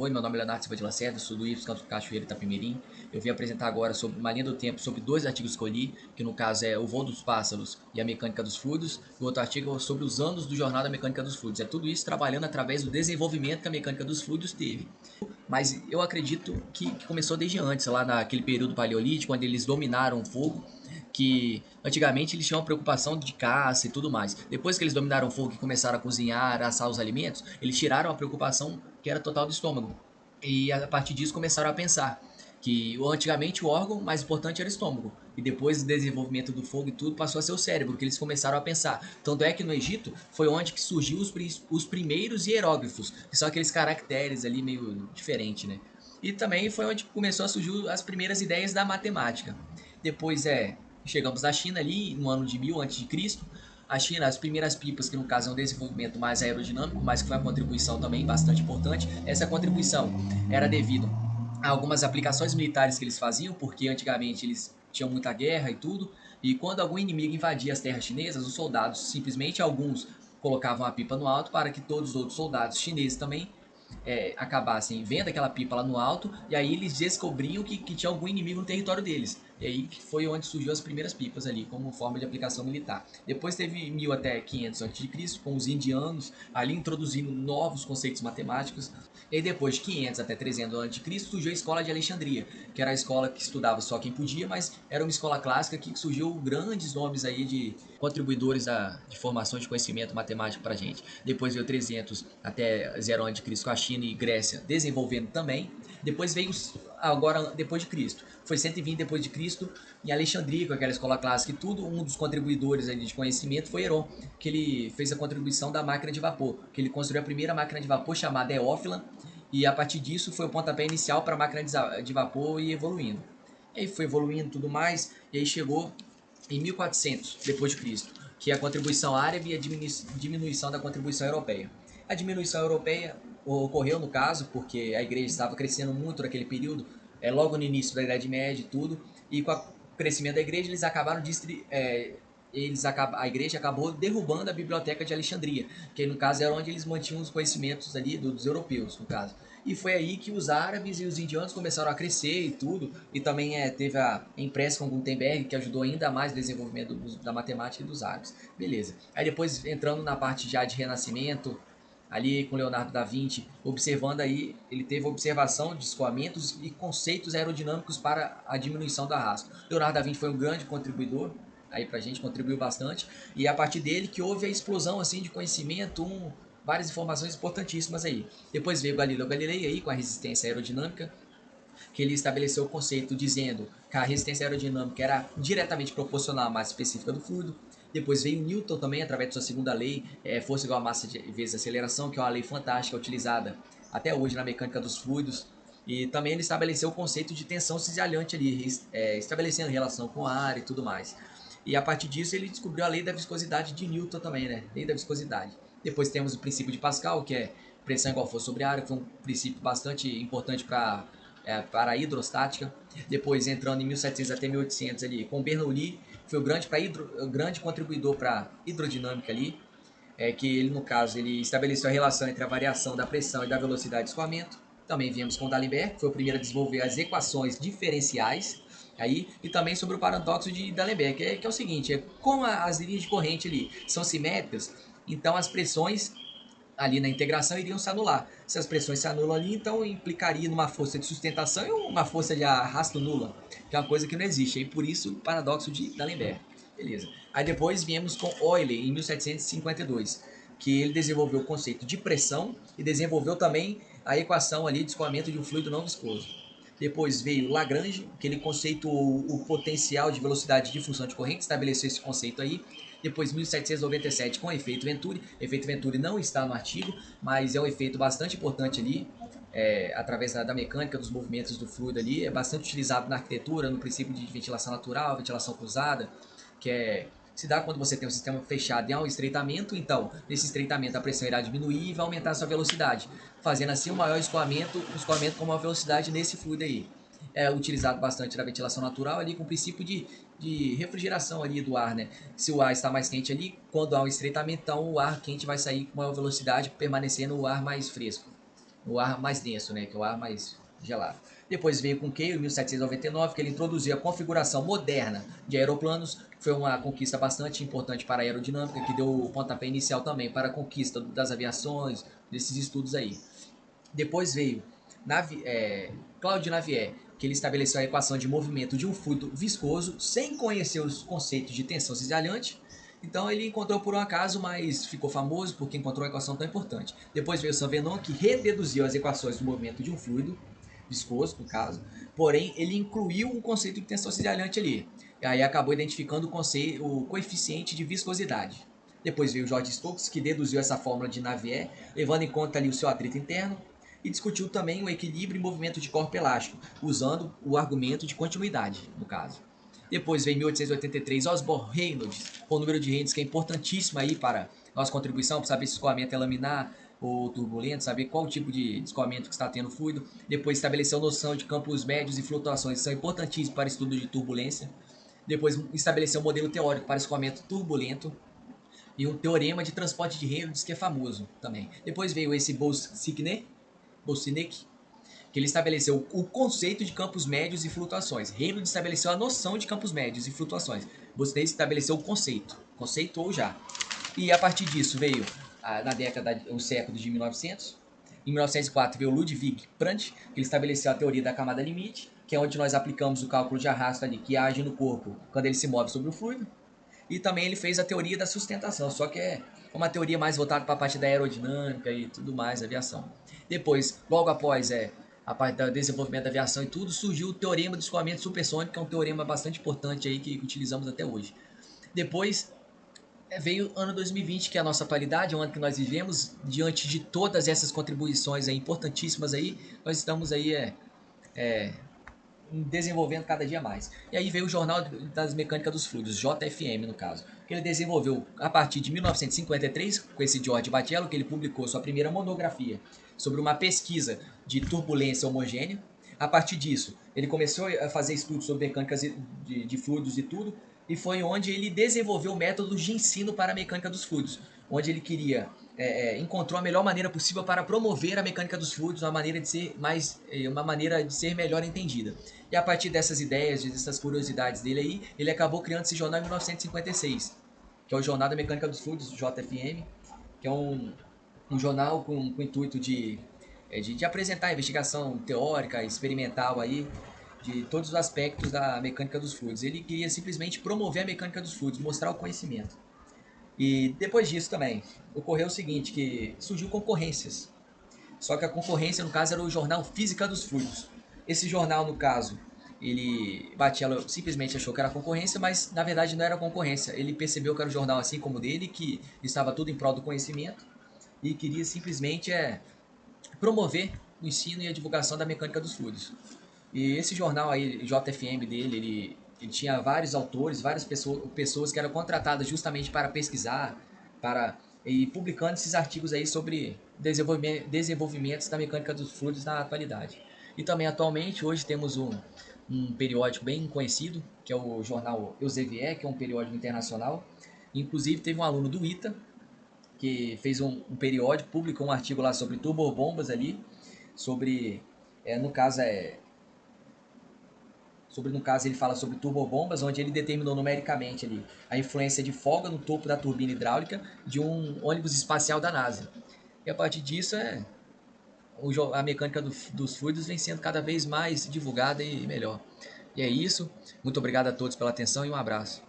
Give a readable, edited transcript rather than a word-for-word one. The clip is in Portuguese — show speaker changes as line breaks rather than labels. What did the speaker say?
Oi, meu nome é Leonardo Silva de Lacerda, sou do IFES Campus Cachoeiro Itapemirim. Eu vim apresentar agora sobre uma linha do tempo sobre dois artigos que escolhi, que no caso é o voo dos pássaros e a mecânica dos fluidos, e o outro artigo é sobre os anos do Jornal da Mecânica dos Fluidos. É tudo isso trabalhando através do desenvolvimento que a mecânica dos fluidos teve. Mas eu acredito que começou desde antes, lá naquele período paleolítico, onde eles dominaram o fogo, que antigamente eles tinham a preocupação de caça e tudo mais. Depois que eles dominaram o fogo e começaram a cozinhar, a assar os alimentos, eles tiraram a preocupação que era total do estômago. E a partir disso começaram a pensar que antigamente o órgão mais importante era o estômago. E depois do desenvolvimento do fogo e tudo, passou a ser o cérebro, que eles começaram a pensar. Tanto é que no Egito foi onde que surgiu os primeiros hieróglifos, que são aqueles caracteres ali meio diferentes, né? E também foi onde começou a surgir as primeiras ideias da matemática. Depois chegamos na China ali no ano de 1000 a.C. A China, as primeiras pipas, que no caso é um desenvolvimento mais aerodinâmico, mas que foi uma contribuição também bastante importante. Essa contribuição era devido a algumas aplicações militares que eles faziam, porque antigamente eles tinham muita guerra e tudo, e quando algum inimigo invadia as terras chinesas, os soldados, simplesmente alguns, colocavam a pipa no alto para que todos os outros soldados chineses também acabassem vendo aquela pipa lá no alto, e aí eles descobriam que tinha algum inimigo no território deles. E aí que foi onde surgiu as primeiras pipas ali, como forma de aplicação militar. Depois teve 1000 até 500 a.C., com os indianos ali introduzindo novos conceitos matemáticos. E aí depois de 500 até 300 a.C., surgiu a escola de Alexandria, que era a escola que estudava só quem podia, mas era uma escola clássica que surgiu grandes nomes aí de contribuidores de formação de conhecimento matemático para a gente. Depois veio 300 até 0 a.C. com a China e Grécia desenvolvendo também. Depois veio agora depois de Cristo. Foi 120 depois de Cristo em Alexandria, com aquela escola clássica e tudo. Um dos contribuidores ali de conhecimento foi Heron, que ele fez a contribuição da máquina de vapor, que ele construiu a primeira máquina de vapor chamada Eófila, e a partir disso foi o pontapé inicial para a máquina de vapor e evoluindo. E aí foi evoluindo tudo mais, e aí chegou em 1400 depois de Cristo, que é a contribuição árabe e a diminuição da contribuição europeia. A diminuição europeia ocorreu no caso porque a igreja estava crescendo muito naquele período, logo no início da Idade Média e tudo, e com o crescimento da igreja eles acabaram a igreja acabou derrubando a biblioteca de Alexandria, que no caso era onde eles mantinham os conhecimentos ali dos europeus, no caso. E foi aí que os árabes e os indianos começaram a crescer e tudo, e também teve a impressa com Gutenberg, que ajudou ainda mais o desenvolvimento da matemática e dos árabes. Beleza. Aí depois entrando na parte já de Renascimento, ali com Leonardo da Vinci, observando aí, ele teve observação de escoamentos e conceitos aerodinâmicos para a diminuição do arrasto. Leonardo da Vinci foi um grande contribuidor, aí pra gente contribuiu bastante, e é a partir dele que houve a explosão assim de conhecimento, várias informações importantíssimas aí. Depois veio Galileu Galilei aí com a resistência aerodinâmica, que ele estabeleceu o conceito dizendo que a resistência aerodinâmica era diretamente proporcional à massa específica do fluido. Depois veio Newton também, através de sua segunda lei, força igual a massa vezes aceleração, que é uma lei fantástica utilizada até hoje na mecânica dos fluidos. E também ele estabeleceu o conceito de tensão cisalhante ali, estabelecendo relação com o ar e tudo mais. E a partir disso ele descobriu a lei da viscosidade de Newton também, né? Lei da viscosidade. Depois temos o princípio de Pascal, que é pressão igual força sobre área, que foi um princípio bastante importante para a hidrostática. Depois entrando em 1700 até 1800 ali com Bernoulli, foi o grande contribuidor para a hidrodinâmica ali, que ele no caso ele estabeleceu a relação entre a variação da pressão e da velocidade de escoamento. Também viemos com D'Alembert, que foi o primeiro a desenvolver as equações diferenciais aí, e também sobre o paradoxo de D'Alembert, que é o seguinte, como as linhas de corrente ali são simétricas, então as pressões ali na integração iriam se anular. Se as pressões se anulam ali, então implicaria numa força de sustentação e uma força de arrasto nula, que é uma coisa que não existe. E por isso o paradoxo de D'Alembert. Beleza. Aí depois viemos com Euler em 1752, que ele desenvolveu o conceito de pressão e desenvolveu também a equação ali de escoamento de um fluido não viscoso. Depois veio Lagrange, que ele conceituou o potencial de velocidade de função de corrente, estabeleceu esse conceito aí. Depois 1797 com o efeito Venturi. Efeito Venturi não está no artigo, mas é um efeito bastante importante ali, através da mecânica dos movimentos do fluido ali, é bastante utilizado na arquitetura, no princípio de ventilação natural, ventilação cruzada, que se dá quando você tem um sistema fechado e há um estreitamento, então nesse estreitamento a pressão irá diminuir e vai aumentar a sua velocidade, fazendo assim um maior escoamento com maior velocidade nesse fluido aí. É utilizado bastante na ventilação natural ali com o princípio de refrigeração ali do ar, né? Se o ar está mais quente ali, quando há um estreitamento, então o ar quente vai sair com maior velocidade, permanecendo o ar mais fresco, o ar mais denso, né, que é o ar mais gelado. Depois veio com Cale, em 1799, que ele introduziu a configuração moderna de aeroplanos, que foi uma conquista bastante importante para a aerodinâmica, que deu o pontapé inicial também para a conquista das aviações, desses estudos aí. Depois veio Claude Navier, que ele estabeleceu a equação de movimento de um fluido viscoso sem conhecer os conceitos de tensão cisalhante. Então ele encontrou por um acaso, mas ficou famoso porque encontrou uma equação tão importante. Depois veio Saint-Venant, que rededuziu as equações do movimento de um fluido viscoso, no caso, porém ele incluiu um conceito de tensão cisalhante ali. E aí acabou identificando o coeficiente de viscosidade. Depois veio George Stokes, que deduziu essa fórmula de Navier, levando em conta ali o seu atrito interno, e discutiu também o equilíbrio e movimento de corpo elástico, usando o argumento de continuidade, no caso. Depois veio em 1883 Osborne Reynolds, com o número de Reynolds que é importantíssimo aí para nossa contribuição, para saber se o escoamento é laminar ou turbulento, saber qual tipo de escoamento que está tendo o fluido. Depois estabeleceu a noção de campos médios e flutuações, que são importantíssimos para estudo de turbulência. Depois estabeleceu um modelo teórico para escoamento turbulento e um teorema de transporte de Reynolds que é famoso também. Depois veio esse Bolsinek, que ele estabeleceu o conceito de campos médios e flutuações. Reynolds estabeleceu a noção de campos médios e flutuações. Bolsinek estabeleceu o conceito, conceitou já. E a partir disso veio, na década, o século de 1900, em 1904 veio Ludwig Brandt, que ele estabeleceu a teoria da camada limite, que é onde nós aplicamos o cálculo de arrasto ali, que age no corpo quando ele se move sobre o fluido. E também ele fez a teoria da sustentação, só que é uma teoria mais voltada para a parte da aerodinâmica e tudo mais, aviação. Depois, logo após a parte do desenvolvimento da aviação e tudo, surgiu o teorema do escoamento supersônico, que é um teorema bastante importante aí que utilizamos até hoje. Depois veio o ano 2020, que é a nossa atualidade, é o ano que nós vivemos. Diante de todas essas contribuições aí, importantíssimas aí, nós estamos aí desenvolvendo cada dia mais. E aí veio o Jornal das Mecânicas dos Fluidos, JFM no caso, que ele desenvolveu a partir de 1953, com esse George Batello, que ele publicou sua primeira monografia sobre uma pesquisa de turbulência homogênea. A partir disso, ele começou a fazer estudos sobre mecânicas de fluidos e tudo, e foi onde ele desenvolveu métodos de ensino para a mecânica dos fluidos, onde ele queria encontrou a melhor maneira possível para promover a mecânica dos fluidos, uma maneira de ser melhor entendida. E a partir dessas ideias, dessas curiosidades dele aí, ele acabou criando esse jornal em 1956, que é o Jornal da Mecânica dos Fluidos, JFM, que é um jornal com o intuito de apresentar a investigação teórica, experimental aí, de todos os aspectos da mecânica dos fluidos. Ele queria simplesmente promover a mecânica dos fluidos, mostrar o conhecimento. E depois disso também, ocorreu o seguinte, que surgiu concorrências. Só que a concorrência, no caso, era o jornal Física dos Fluidos. Esse jornal, no caso, Batello simplesmente achou que era concorrência, mas na verdade não era concorrência. Ele percebeu que era um jornal assim como o dele, que estava tudo em prol do conhecimento e queria simplesmente promover o ensino e a divulgação da mecânica dos fluidos. E esse jornal aí, JFM dele, ele tinha vários autores, várias pessoas que eram contratadas justamente para pesquisar, e publicando esses artigos aí sobre desenvolvimentos da mecânica dos fluidos na atualidade. E também atualmente, hoje temos um periódico bem conhecido, que é o jornal Elsevier, que é um periódico internacional. Inclusive teve um aluno do ITA, que fez um periódico, publicou um artigo lá sobre turbobombas ali, sobre, no caso no caso ele fala sobre turbobombas, onde ele determinou numericamente ali a influência de folga no topo da turbina hidráulica de um ônibus espacial da NASA. E a partir disso a mecânica dos fluidos vem sendo cada vez mais divulgada e melhor. E é isso. Muito obrigado a todos pela atenção e um abraço.